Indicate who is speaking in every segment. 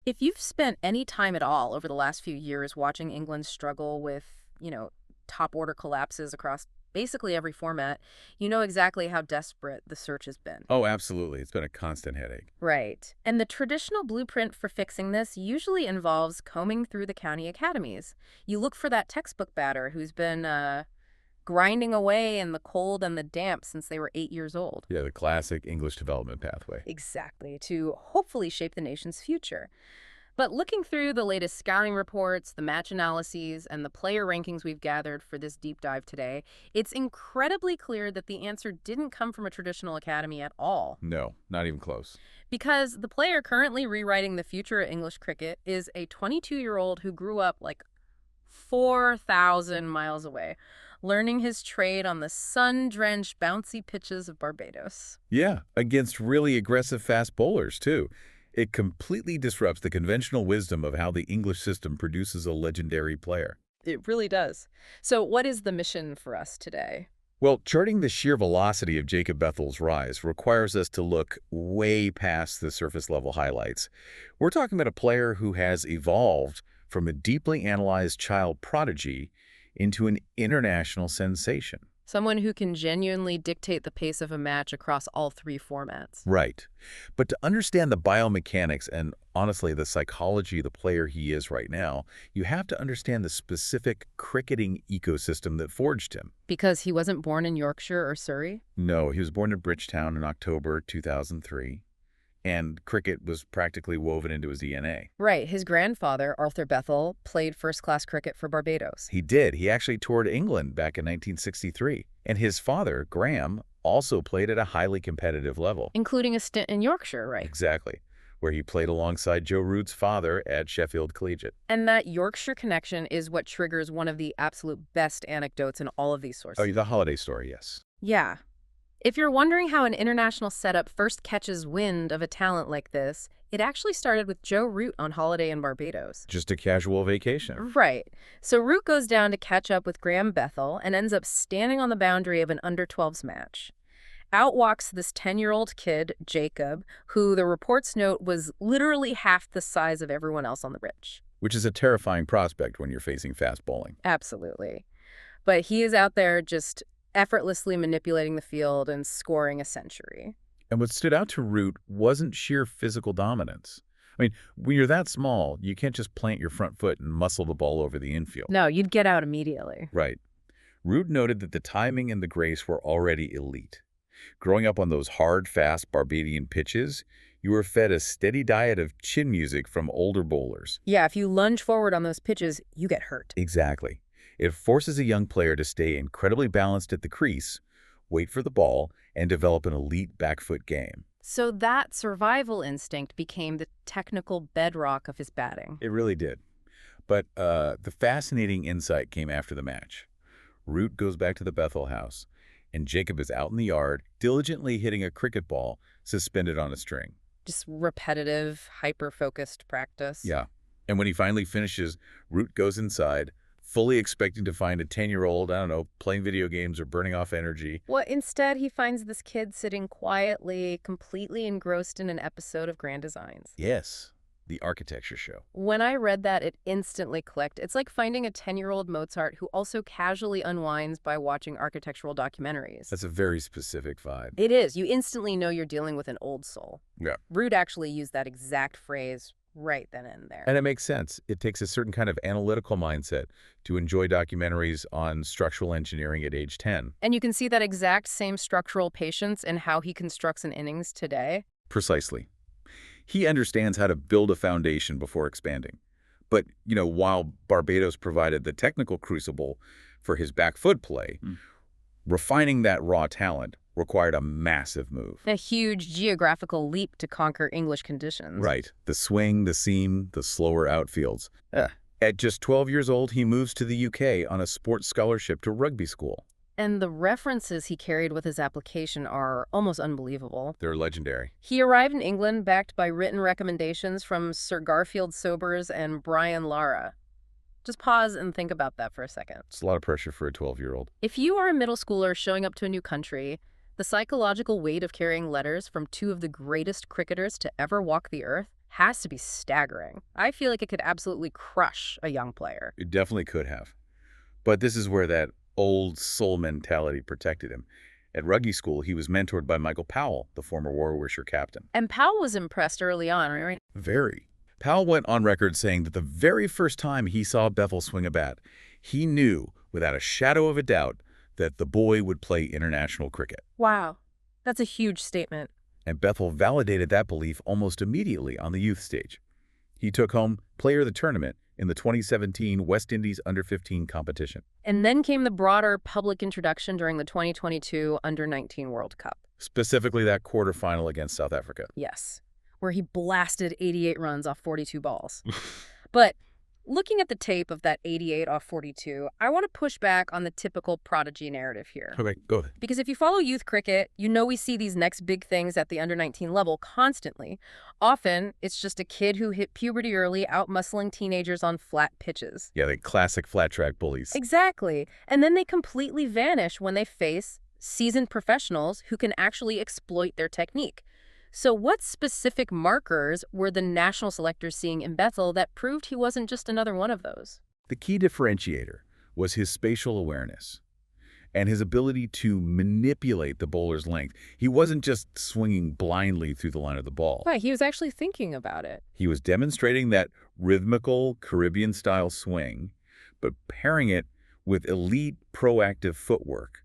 Speaker 1: If you've spent any time at all over the last few years watching England struggle with, top order collapses across basically every format, you know exactly how desperate the search has been.
Speaker 2: Oh, absolutely. It's been a constant headache.
Speaker 1: Right. And the traditional blueprint for fixing this usually involves combing through the county academies. You look for that textbook batter who's been grinding away in the cold and the damp since they were 8 years old.
Speaker 2: Yeah, the classic English development pathway.
Speaker 1: Exactly, to hopefully shape the nation's future. But looking through the latest scouting reports, the match analyses, and the player rankings we've gathered for this deep dive today, it's incredibly clear that the answer didn't come from a traditional academy at all.
Speaker 2: No, not even close.
Speaker 1: Because the player currently rewriting the future of English cricket is a 22-year-old who grew up like 4,000 miles away, learning his trade on the sun-drenched, bouncy pitches of Barbados.
Speaker 2: Yeah, against really aggressive fast bowlers, too. It completely disrupts the conventional wisdom of how the English system produces a legendary player.
Speaker 1: It really does. So what is the mission for us today?
Speaker 2: Well, charting the sheer velocity of Jacob Bethell's rise requires us to look way past the surface-level highlights. We're talking about a player who has evolved from a deeply analyzed child prodigy into an international sensation.
Speaker 1: Someone who can genuinely dictate the pace of a match across all three formats.
Speaker 2: Right. But to understand the biomechanics and, honestly, the psychology of the player he is right now, you have to understand the specific cricketing ecosystem that forged him.
Speaker 1: Because he wasn't born in Yorkshire or Surrey?
Speaker 2: No, he was born in Bridgetown in October 2003, and cricket was practically woven into his DNA.
Speaker 1: Right. His grandfather, Arthur Bethell, played first-class cricket for Barbados.
Speaker 2: He did. He actually toured England back in 1963. And his father, Graham, also played at a highly competitive level.
Speaker 1: Including a stint in Yorkshire, right?
Speaker 2: Exactly, where he played alongside Joe Root's father at Sheffield Collegiate.
Speaker 1: And that Yorkshire connection is what triggers one of the absolute best anecdotes in all of these sources.
Speaker 2: Oh, the holiday story, yes.
Speaker 1: Yeah. If you're wondering how an international setup first catches wind of a talent like this, it actually started with Joe Root on holiday in Barbados.
Speaker 2: Just a casual vacation.
Speaker 1: Right. So Root goes down to catch up with Graham Bethell and ends up standing on the boundary of an under-12s match. Out walks this 10-year-old kid, Jacob, who the reports note was literally half the size of everyone else on the pitch.
Speaker 2: Which is a terrifying prospect when you're facing fast bowling.
Speaker 1: Absolutely. But he is out there just effortlessly manipulating the field and scoring a century.
Speaker 2: And what stood out to Root wasn't sheer physical dominance. I mean, when you're that small, you can't just plant your front foot and muscle the ball over the infield.
Speaker 1: No, you'd get out immediately.
Speaker 2: Right. Root noted that the timing and the grace were already elite. Growing up on those hard, fast Barbadian pitches, you were fed a steady diet of chin music from older bowlers.
Speaker 1: Yeah, if you lunge forward on those pitches, you get hurt.
Speaker 2: Exactly. It forces a young player to stay incredibly balanced at the crease, wait for the ball, and develop an elite back foot game.
Speaker 1: So that survival instinct became the technical bedrock of his batting.
Speaker 2: It really did. But the fascinating insight came after the match. Root goes back to the Bethell house, and Jacob is out in the yard, diligently hitting a cricket ball suspended on a string.
Speaker 1: Just repetitive, hyper-focused practice.
Speaker 2: Yeah. And when he finally finishes, Root goes inside, fully expecting to find a 10-year-old, I don't know, playing video games or burning off energy.
Speaker 1: Well, instead, he finds this kid sitting quietly, completely engrossed in an episode of Grand Designs.
Speaker 2: Yes, the architecture show.
Speaker 1: When I read that, it instantly clicked. It's like finding a 10-year-old Mozart who also casually unwinds by watching architectural documentaries.
Speaker 2: That's a very specific vibe.
Speaker 1: It is. You instantly know you're dealing with an old soul.
Speaker 2: Yeah.
Speaker 1: Root actually used that exact phrase right then and there.
Speaker 2: And it makes sense. It takes a certain kind of analytical mindset to enjoy documentaries on structural engineering at age 10.
Speaker 1: And you can see that exact same structural patience in how he constructs an innings today.
Speaker 2: Precisely. He understands how to build a foundation before expanding. But, while Barbados provided the technical crucible for his back foot play, refining that raw talent required a massive move.
Speaker 1: A huge geographical leap to conquer English conditions.
Speaker 2: Right. The swing, the seam, the slower outfields. At just 12 years old, he moves to the UK on a sports scholarship to rugby school.
Speaker 1: And the references he carried with his application are almost unbelievable.
Speaker 2: They're legendary.
Speaker 1: He arrived in England backed by written recommendations from Sir Garfield Sobers and Brian Lara. Just pause and think about that for a second.
Speaker 2: It's a lot of pressure for a 12-year-old.
Speaker 1: If you are a middle schooler showing up to a new country, the psychological weight of carrying letters from two of the greatest cricketers to ever walk the earth, has to be staggering. I feel like it could absolutely crush a young player.
Speaker 2: It definitely could have. But this is where that old soul mentality protected him. At rugby school, he was mentored by Michael Powell, the former Warwickshire captain.
Speaker 1: And Powell was impressed early on, right?
Speaker 2: Very. Powell went on record saying that the very first time he saw Bethell swing a bat, he knew, without a shadow of a doubt, that the boy would play international cricket.
Speaker 1: Wow, that's a huge statement.
Speaker 2: And Bethell validated that belief almost immediately on the youth stage. He took home Player of the Tournament in the 2017 West Indies Under-15 competition.
Speaker 1: And then came the broader public introduction during the 2022 Under-19 World Cup.
Speaker 2: Specifically that quarterfinal against South Africa.
Speaker 1: Yes, where he blasted 88 runs off 42 balls. But looking at the tape of that 88 off 42, I want to push back on the typical prodigy narrative here.
Speaker 2: Okay, go ahead.
Speaker 1: Because if you follow youth cricket, you know we see these next big things at the under-19 level constantly. Often, it's just a kid who hit puberty early, out-muscling teenagers on flat pitches.
Speaker 2: Yeah, the classic flat track bullies.
Speaker 1: Exactly. And then they completely vanish when they face seasoned professionals who can actually exploit their technique. So what specific markers were the national selectors seeing in Bethell that proved he wasn't just another one of those?
Speaker 2: The key differentiator was his spatial awareness and his ability to manipulate the bowler's length. He wasn't just swinging blindly through the line of the ball.
Speaker 1: Right, he was actually thinking about it.
Speaker 2: He was demonstrating that rhythmical Caribbean-style swing, but pairing it with elite proactive footwork.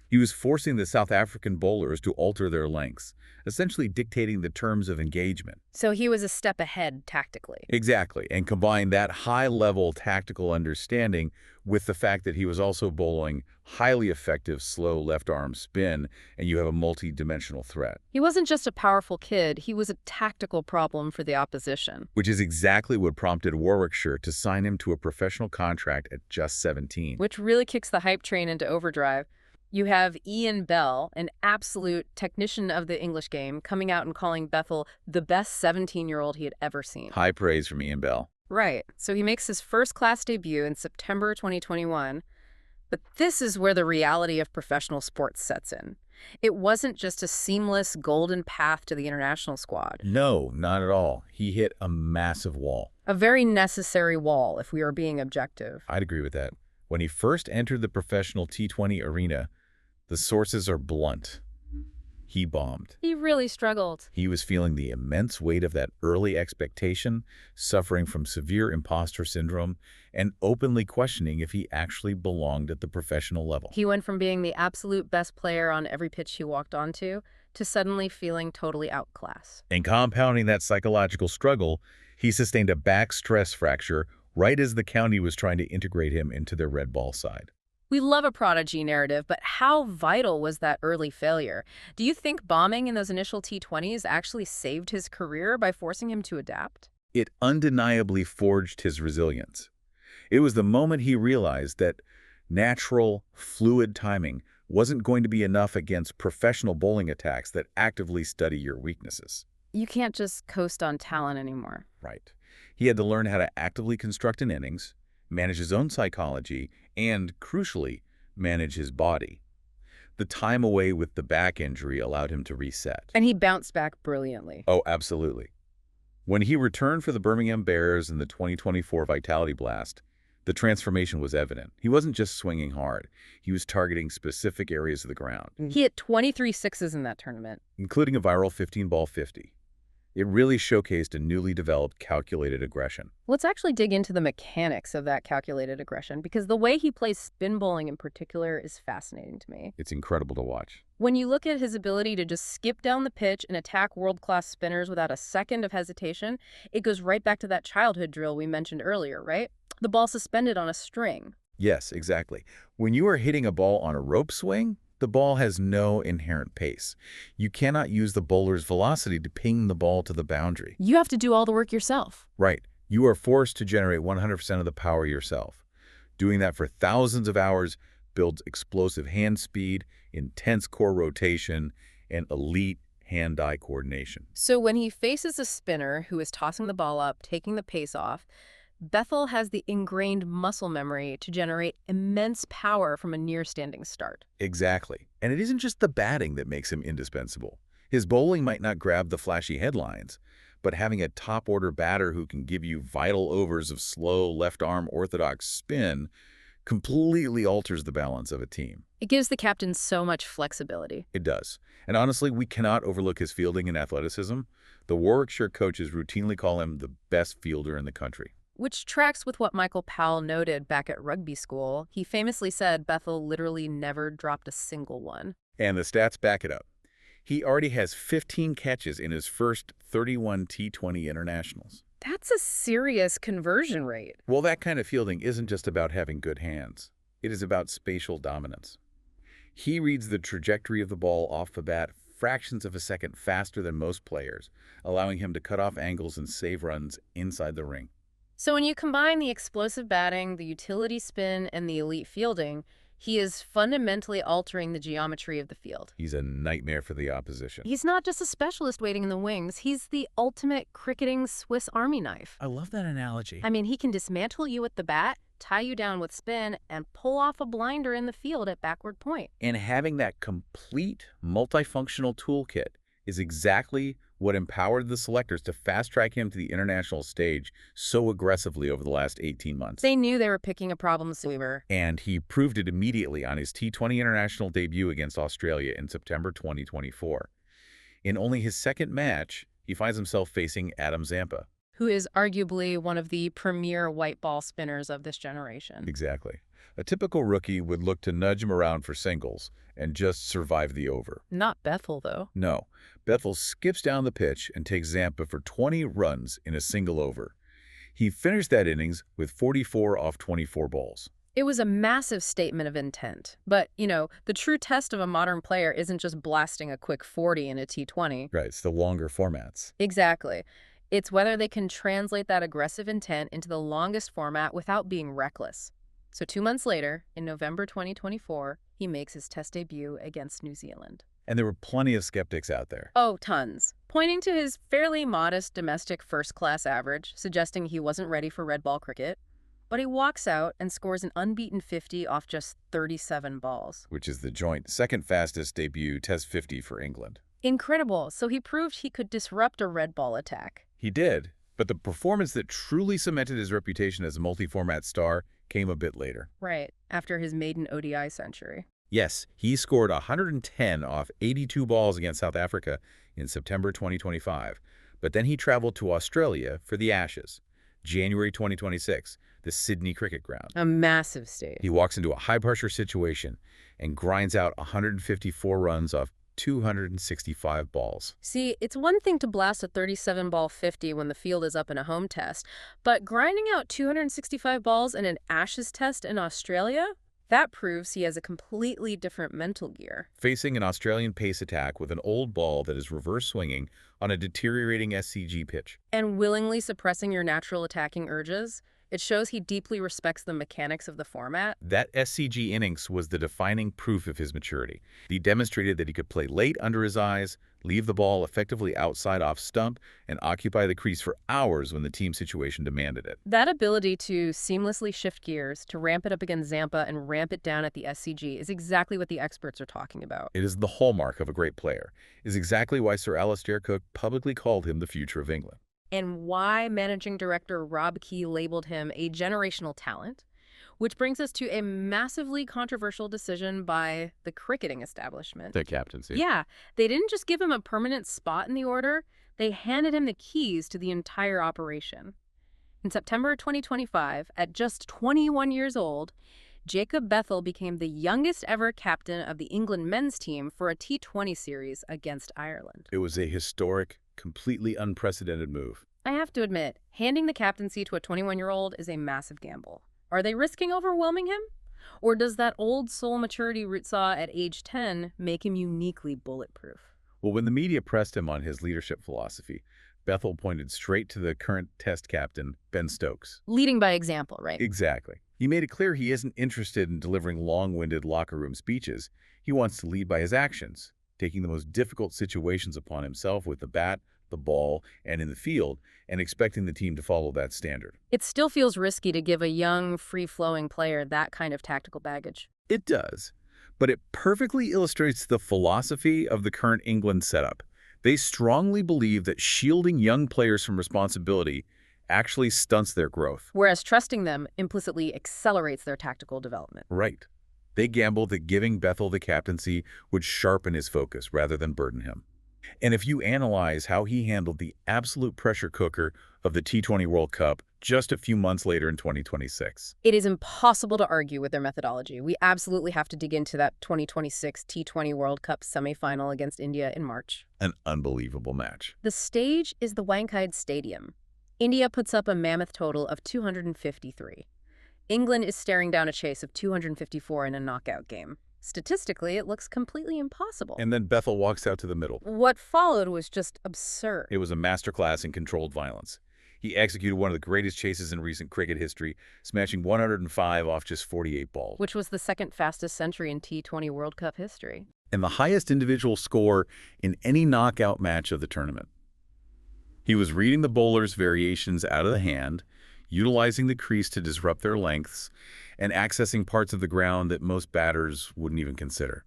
Speaker 2: He was forcing the South African bowlers to alter their lengths, essentially dictating the terms of engagement.
Speaker 1: So he was a step ahead tactically.
Speaker 2: Exactly, and combine that high-level tactical understanding with the fact that he was also bowling highly effective slow left-arm spin, and you have a multi-dimensional threat.
Speaker 1: He wasn't just a powerful kid, he was a tactical problem for the opposition.
Speaker 2: Which is exactly what prompted Warwickshire to sign him to a professional contract at just 17.
Speaker 1: Which really kicks the hype train into overdrive. You have Ian Bell, an absolute technician of the English game, coming out and calling Bethell the best 17-year-old he had ever seen.
Speaker 2: High praise from Ian Bell.
Speaker 1: Right. So he makes his first-class debut in September 2021. But this is where the reality of professional sports sets in. It wasn't just a seamless golden path to the international squad.
Speaker 2: No, not at all. He hit a massive wall.
Speaker 1: A very necessary wall, if we are being objective.
Speaker 2: I'd agree with that. When he first entered the professional T20 arena, the sources are blunt. He bombed.
Speaker 1: He really struggled.
Speaker 2: He was feeling the immense weight of that early expectation, suffering from severe imposter syndrome, and openly questioning if he actually belonged at the professional level.
Speaker 1: He went from being the absolute best player on every pitch he walked onto to suddenly feeling totally outclassed.
Speaker 2: And compounding that psychological struggle, he sustained a back stress fracture right as the county was trying to integrate him into their red ball side.
Speaker 1: We love a prodigy narrative, but how vital was that early failure? Do you think bombing in those initial T20s actually saved his career by forcing him to adapt?
Speaker 2: It undeniably forged his resilience. It was the moment he realized that natural, fluid timing wasn't going to be enough against professional bowling attacks that actively study your weaknesses.
Speaker 1: You can't just coast on talent anymore.
Speaker 2: Right. He had to learn how to actively construct an innings, manage his own psychology, and, crucially, manage his body. The time away with the back injury allowed him to reset.
Speaker 1: And he bounced back brilliantly.
Speaker 2: Oh, absolutely. When he returned for the Birmingham Bears in the 2024 Vitality Blast, the transformation was evident. He wasn't just swinging hard. He was targeting specific areas of the ground.
Speaker 1: He hit 23 sixes in that tournament,
Speaker 2: including a viral 15-ball 50. It really showcased a newly developed calculated aggression.
Speaker 1: Let's actually dig into the mechanics of that calculated aggression, because the way he plays spin bowling in particular is fascinating to me.
Speaker 2: It's incredible to watch.
Speaker 1: When you look at his ability to just skip down the pitch and attack world-class spinners without a second of hesitation, it goes right back to that childhood drill we mentioned earlier, right? The ball suspended on a string.
Speaker 2: Yes, exactly. When you are hitting a ball on a rope swing, the ball has no inherent pace. You cannot use the bowler's velocity to ping the ball to the boundary.
Speaker 1: You have to do all the work yourself.
Speaker 2: Right. You are forced to generate 100% of the power yourself. Doing that for thousands of hours builds explosive hand speed, intense core rotation, and elite hand-eye coordination.
Speaker 1: So when he faces a spinner who is tossing the ball up, taking the pace off, Bethell has the ingrained muscle memory to generate immense power from a near-standing start.
Speaker 2: Exactly. And it isn't just the batting that makes him indispensable. His bowling might not grab the flashy headlines, but having a top-order batter who can give you vital overs of slow, left-arm orthodox spin completely alters the balance of a team.
Speaker 1: It gives the captain so much flexibility.
Speaker 2: It does. And honestly, we cannot overlook his fielding and athleticism. The Warwickshire coaches routinely call him the best fielder in the country.
Speaker 1: Which tracks with what Michael Powell noted back at rugby school. He famously said Bethell literally never dropped a single one.
Speaker 2: And the stats back it up. He already has 15 catches in his first 31 T20 internationals.
Speaker 1: That's a serious conversion rate.
Speaker 2: Well, that kind of fielding isn't just about having good hands. It is about spatial dominance. He reads the trajectory of the ball off the bat fractions of a second faster than most players, allowing him to cut off angles and save runs inside the ring.
Speaker 1: So when you combine the explosive batting, the utility spin, and the elite fielding, he is fundamentally altering the geometry of the field.
Speaker 2: He's a nightmare for the opposition.
Speaker 1: He's not just a specialist waiting in the wings. He's the ultimate cricketing Swiss Army knife.
Speaker 3: I love that analogy.
Speaker 1: I mean, he can dismantle you with the bat, tie you down with spin, and pull off a blinder in the field at backward point.
Speaker 2: And having that complete multifunctional toolkit is exactly what empowered the selectors to fast-track him to the international stage so aggressively over the last 18 months.
Speaker 1: They knew they were picking a problem swimmer.
Speaker 2: And he proved it immediately on his T20 international debut against Australia in September 2024. In only his second match, he finds himself facing Adam Zampa.
Speaker 1: Who is arguably one of the premier white ball spinners of this generation.
Speaker 2: Exactly. A typical rookie would look to nudge him around for singles and just survive the over.
Speaker 1: Not Bethell, though.
Speaker 2: No. Bethell skips down the pitch and takes Zampa for 20 runs in a single over. He finished that innings with 44 off 24 balls.
Speaker 1: It was a massive statement of intent. But, the true test of a modern player isn't just blasting a quick 40 in a T20.
Speaker 2: Right, it's the longer formats.
Speaker 1: Exactly. It's whether they can translate that aggressive intent into the longest format without being reckless. So 2 months later, in November 2024, he makes his test debut against New Zealand.
Speaker 2: And there were plenty of skeptics out there.
Speaker 1: Oh, tons. Pointing to his fairly modest domestic first-class average, suggesting he wasn't ready for red ball cricket. But he walks out and scores an unbeaten 50 off just 37 balls.
Speaker 2: Which is the joint second fastest debut test 50 for England.
Speaker 1: Incredible. So he proved he could disrupt a red ball attack.
Speaker 2: He did, but the performance that truly cemented his reputation as a multi-format star came a bit later.
Speaker 1: Right, after his maiden ODI century.
Speaker 2: Yes, he scored 110 off 82 balls against South Africa in September 2025, but then he traveled to Australia for the Ashes, January 2026, the Sydney Cricket Ground.
Speaker 1: A massive stage.
Speaker 2: He walks into a high-pressure situation and grinds out 154 runs off 265 balls.
Speaker 1: See, it's one thing to blast a 37-ball 50 when the field is up in a home test, but grinding out 265 balls in an Ashes test in Australia? That proves he has a completely different mental gear.
Speaker 2: Facing an Australian pace attack with an old ball that is reverse swinging on a deteriorating SCG pitch.
Speaker 1: And willingly suppressing your natural attacking urges, it shows he deeply respects the mechanics of the format.
Speaker 2: That SCG innings was the defining proof of his maturity. He demonstrated that he could play late under his eyes, leave the ball effectively outside off stump, and occupy the crease for hours when the team situation demanded it.
Speaker 1: That ability to seamlessly shift gears, to ramp it up against Zampa and ramp it down at the SCG is exactly what the experts are talking about.
Speaker 2: It is the hallmark of a great player. It is exactly why Sir Alastair Cook publicly called him the future of England.
Speaker 1: And why managing director Rob Key labeled him a generational talent, which brings us to a massively controversial decision by the cricketing establishment.
Speaker 2: The captaincy.
Speaker 1: Yeah, they didn't just give him a permanent spot in the order, they handed him the keys to the entire operation. In September 2025, at just 21 years old, Jacob Bethell became the youngest ever captain of the England men's team for a T20 series against Ireland.
Speaker 2: It was a historic, completely unprecedented move.
Speaker 1: I have to admit, handing the captaincy to a 21-year-old is a massive gamble. Are they risking overwhelming him? Or does that old soul maturity Root saw at age 10 make him uniquely bulletproof?
Speaker 2: Well, when the media pressed him on his leadership philosophy, Bethell pointed straight to the current test captain, Ben Stokes.
Speaker 1: Leading by example, right?
Speaker 2: Exactly. He made it clear he isn't interested in delivering long-winded locker room speeches. He wants to lead by his actions, taking the most difficult situations upon himself with the bat, the ball, and in the field, and expecting the team to follow that standard.
Speaker 1: It still feels risky to give a young, free-flowing player that kind of tactical baggage.
Speaker 2: It does, but it perfectly illustrates the philosophy of the current England setup. They strongly believe that shielding young players from responsibility actually stunts their growth.
Speaker 1: Whereas trusting them implicitly accelerates their tactical development.
Speaker 2: Right. They gamble that giving Bethell the captaincy would sharpen his focus rather than burden him. And if you analyze how he handled the absolute pressure cooker of the T20 World Cup just a few months later in 2026.
Speaker 1: It is impossible to argue with their methodology. We absolutely have to dig into that 2026 T20 World Cup semifinal against India in March.
Speaker 2: An unbelievable match.
Speaker 1: The stage is the Wankhede Stadium. India puts up a mammoth total of 253. England is staring down a chase of 254 in a knockout game. Statistically, it looks completely impossible.
Speaker 2: And then Bethell walks out to the middle.
Speaker 1: What followed was just absurd.
Speaker 2: It was a masterclass in controlled violence. He executed one of the greatest chases in recent cricket history, smashing 105 off just 48 balls.
Speaker 1: Which was the second fastest century in T20 World Cup history.
Speaker 2: And the highest individual score in any knockout match of the tournament. He was reading the bowlers' variations out of the hand, utilizing the crease to disrupt their lengths, and accessing parts of the ground that most batters wouldn't even consider.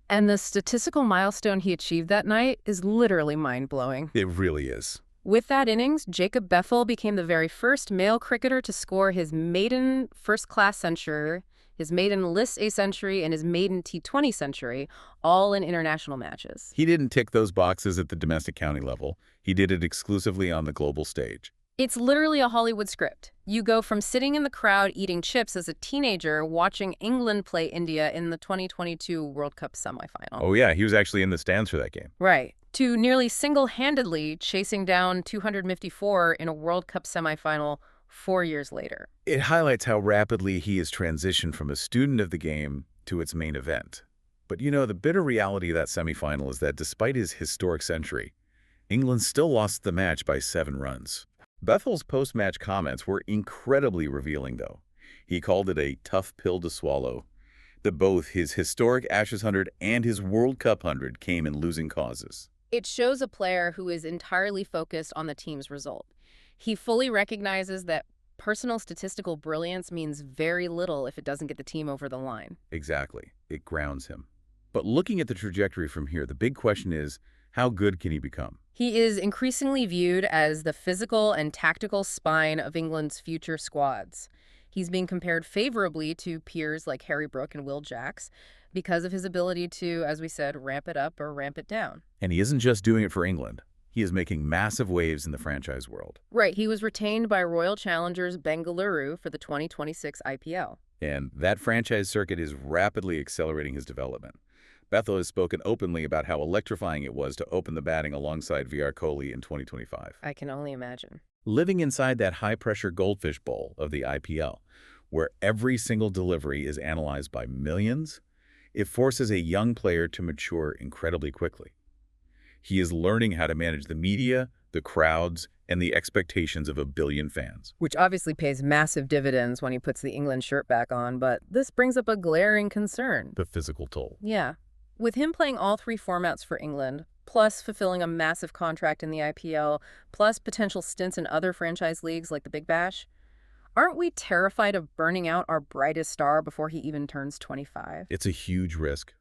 Speaker 1: And the statistical milestone he achieved that night is literally mind-blowing.
Speaker 2: It really is.
Speaker 1: With that innings, Jacob Bethell became the very first male cricketer to score his maiden first-class century, his maiden List A century, and his maiden T20 century, all in international matches.
Speaker 2: He didn't tick those boxes at the domestic county level. He did it exclusively on the global stage.
Speaker 1: It's literally a Hollywood script. You go from sitting in the crowd eating chips as a teenager watching England play India in the 2022 World Cup semifinal.
Speaker 2: Oh yeah, he was actually in the stands for that game.
Speaker 1: Right. To nearly single-handedly chasing down 254 in a World Cup semifinal 4 years later.
Speaker 2: It highlights how rapidly he has transitioned from a student of the game to its main event. But you know, the bitter reality of that semifinal is that despite his historic century, England still lost the match by 7 runs. Bethell's post-match comments were incredibly revealing, though. He called it a tough pill to swallow, that both his historic Ashes 100 and his World Cup 100 came in losing causes.
Speaker 1: It shows a player who is entirely focused on the team's result. He fully recognizes that personal statistical brilliance means very little if it doesn't get the team over the line.
Speaker 2: Exactly. It grounds him. But looking at the trajectory from here, the big question is, how good can he become?
Speaker 1: He is increasingly viewed as the physical and tactical spine of England's future squads. He's being compared favorably to peers like Harry Brook and Will Jacks because of his ability to, as we said, ramp it up or ramp it down.
Speaker 2: And he isn't just doing it for England. He is making massive waves in the franchise world.
Speaker 1: Right. He was retained by Royal Challengers Bengaluru for the 2026 IPL.
Speaker 2: And that franchise circuit is rapidly accelerating his development. Bethell has spoken openly about how electrifying it was to open the batting alongside Virat Kohli in 2025.
Speaker 1: I can only imagine.
Speaker 2: Living inside that high-pressure goldfish bowl of the IPL, where every single delivery is analyzed by millions, it forces a young player to mature incredibly quickly. He is learning how to manage the media, the crowds, and the expectations of a billion fans.
Speaker 1: Which obviously pays massive dividends when he puts the England shirt back on, but this brings up a glaring concern.
Speaker 2: The physical toll.
Speaker 1: Yeah. With him playing all 3 formats for England, plus fulfilling a massive contract in the IPL, plus potential stints in other franchise leagues like the Big Bash, aren't we terrified of burning out our brightest star before he even turns 25?
Speaker 2: It's a huge risk.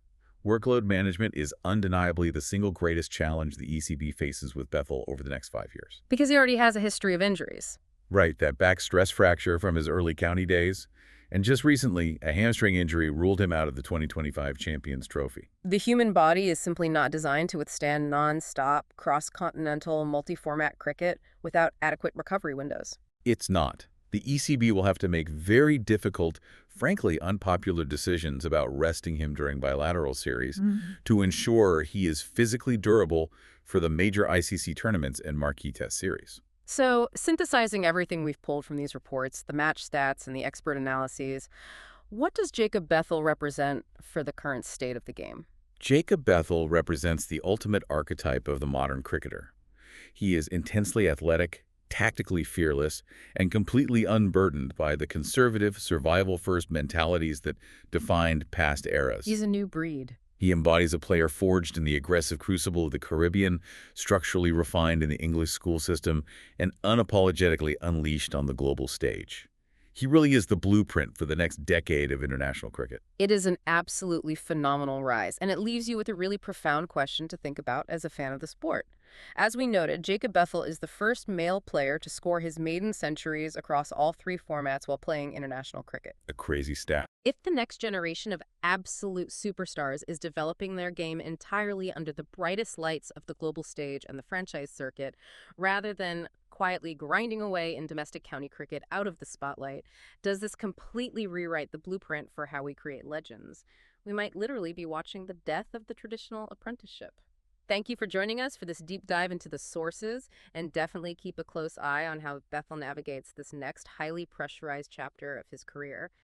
Speaker 2: Workload management is undeniably the single greatest challenge the ECB faces with Bethell over the next 5 years.
Speaker 1: Because he already has a history of injuries.
Speaker 2: Right, that back stress fracture from his early county days. And just recently, a hamstring injury ruled him out of the 2025 Champions Trophy.
Speaker 1: The human body is simply not designed to withstand non-stop, cross-continental, multi-format cricket without adequate recovery windows.
Speaker 2: It's not. The ECB will have to make very difficult, frankly unpopular decisions about resting him during bilateral series to ensure he is physically durable for the major ICC tournaments and marquee test series.
Speaker 1: So, synthesizing everything we've pulled from these reports, the match stats and the expert analyses, what does Jacob Bethell represent for the current state of the game?
Speaker 2: Jacob Bethell represents the ultimate archetype of the modern cricketer. He is intensely athletic, tactically fearless, and completely unburdened by the conservative, survival-first mentalities that defined past eras.
Speaker 1: He's a new breed.
Speaker 2: He embodies a player forged in the aggressive crucible of the Caribbean, structurally refined in the English school system, and unapologetically unleashed on the global stage. He really is the blueprint for the next decade of international cricket.
Speaker 1: It is an absolutely phenomenal rise, and it leaves you with a really profound question to think about as a fan of the sport. As we noted, Jacob Bethell is the first male player to score his maiden centuries across all three formats while playing international cricket.
Speaker 2: A crazy stat.
Speaker 1: If the next generation of absolute superstars is developing their game entirely under the brightest lights of the global stage and the franchise circuit, rather than quietly grinding away in domestic county cricket out of the spotlight, does this completely rewrite the blueprint for how we create legends? We might literally be watching the death of the traditional apprenticeship. Thank you for joining us for this deep dive into the sources, and definitely keep a close eye on how Bethel navigates this next highly pressurized chapter of his career.